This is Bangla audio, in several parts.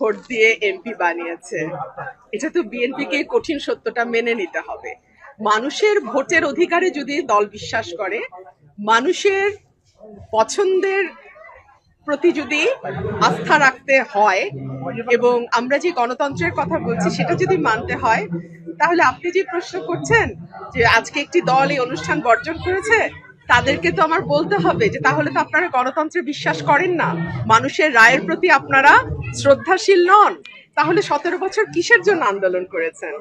ভোট দিয়ে এমপি বানিয়েছে, এটা তো বিএনপিকে কঠিন সত্যটা মেনে নিতে হবে। মানুষের ভোটের অধিকারে যদি দল বিশ্বাস করে, মানুষের পছন্দের প্রতি যদি আস্থা রাখতে হয় এবং আমরা যে গণতন্ত্রের কথা বলছি সেটা যদি মানতে হয়, তাহলে আপনি যে প্রশ্ন করছেন যে আজকে একটি দল এই অনুষ্ঠান বর্জন করেছে, তাদেরকে তো আমার বলতে হবে যে তাহলে তো আপনারা গণতন্ত্রে বিশ্বাস করেন না, মানুষের রায়ের প্রতি আপনারা শ্রদ্ধাশীল নন। তাহলে 17 বছর কিসের জন্য আন্দোলন করেছেন?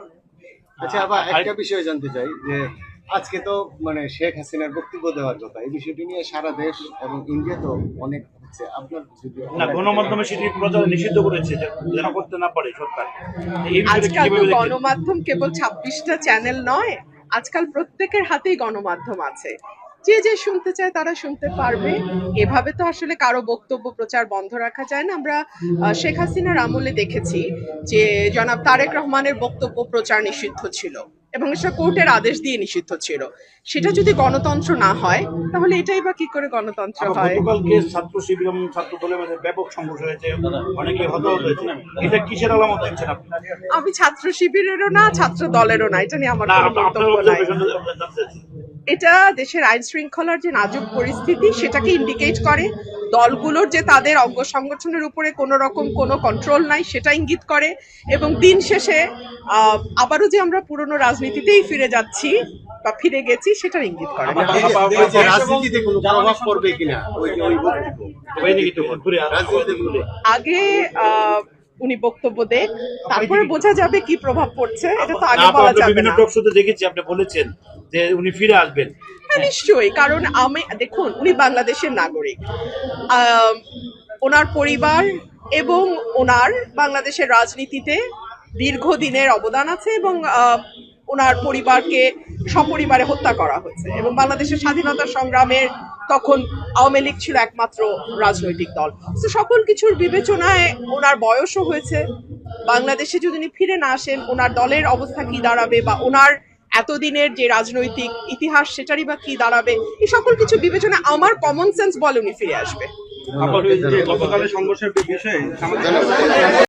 আচ্ছা, আবার একটা বিষয় জানতে চাই যে আজকে তো মানে শেখ হাসিনার বক্তব্য দেওয়ার কথা, এই বিষয়টি নিয়ে সারা দেশ এবং ইন্ডিয়া তো অনেক হচ্ছে। আপনার না, গণমাধ্যমে সেটি প্রচার নিষিদ্ধ করেছে যেন করতে না পারে সরকার। আজকাল তো গণমাধ্যম কেবল 26টা চ্যানেল নয়, আজকাল প্রত্যেকের হাতেই গণমাধ্যম আছে, যে যে শুনতে চায় তারা শুনতে পারবে। এভাবে তো আসলে কারো বক্তব্য প্রচার বন্ধ রাখা যায় না। আমরা শেখ হাসিনার আমলে দেখেছি যে জনাব তারেক রহমানের বক্তব্য প্রচার নিষিদ্ধ ছিল এবং সেটা কোর্টের আদেশ দিয়ে নিষিদ্ধ ছিল। সেটা যদি গণতন্ত্র না হয় তাহলে এটাই বা কি করে গণতন্ত্র হয়? গতকালকে ছাত্র শিবির এবং ছাত্র দলের মধ্যে ব্যাপক সংঘর্ষ হয়েছে, অনেকে হতাহত হয়েছে। এটা কিসের আলামত দেখছেন আপনি? আমি ছাত্র শিবিরেরও না, ছাত্র দলেরও না, এটা নিয়ে আমার কোনো বক্তব্য নাই। এটা দেশের আইন শৃঙ্খলার যে নাজুক পরিস্থিতি সেটাকে ইন্ডিকেট করে, দলগুলোর যে তাদের অঙ্গ সংগঠনের উপরে কোনো রকম কোনো কন্ট্রোল নাই সেটা ইঙ্গিত করে, এবং দিন শেষে আবারও যে আমরা পুরনো রাজনীতিতেই ফিরে যাচ্ছি বা ফিরে গেছি সেটার ইঙ্গিত করে। রাজনীতিতে কোনো প্রভাব পড়বে কিনা আগে উনি বক্তব্য দেন, তারপরে বোঝা যাবে কি প্রভাব পড়ছে। এটা তো আগে বলা যাবে না। বিভিন্ন টক শোতে দেখেছি আপনি বলেছেন যে উনি ফিরে আসবেন। হ্যাঁ, নিশ্চয়ই, কারণ আমি দেখুন উনি বাংলাদেশের নাগরিক, ওনার পরিবার এবং ওনার বাংলাদেশের রাজনীতিতে দীর্ঘদিনের অবদান আছে এবং ওনার পরিবারকে সপরিবারে হত্যা করা হয়েছে এবং বাংলাদেশের স্বাধীনতা সংগ্রামের তখন আওয়ামী লীগ ছিল একমাত্র রাজনৈতিক দল। তো সকল কিছুর বিবেচনায় ওনার বয়সও হয়েছে, বাংলাদেশে যদি উনি ফিরে না আসেন ওনার দলের অবস্থা কি দাঁড়াবে বা ওনার এতদিনের যে রাজনৈতিক ইতিহাস সেটারই বা কি দাঁড়াবে, এই সকল কিছু বিবেচনা আমার কমন সেন্স বলে উনি ফিরে আসবে। গতকালের সংঘর্ষের বিষয়ে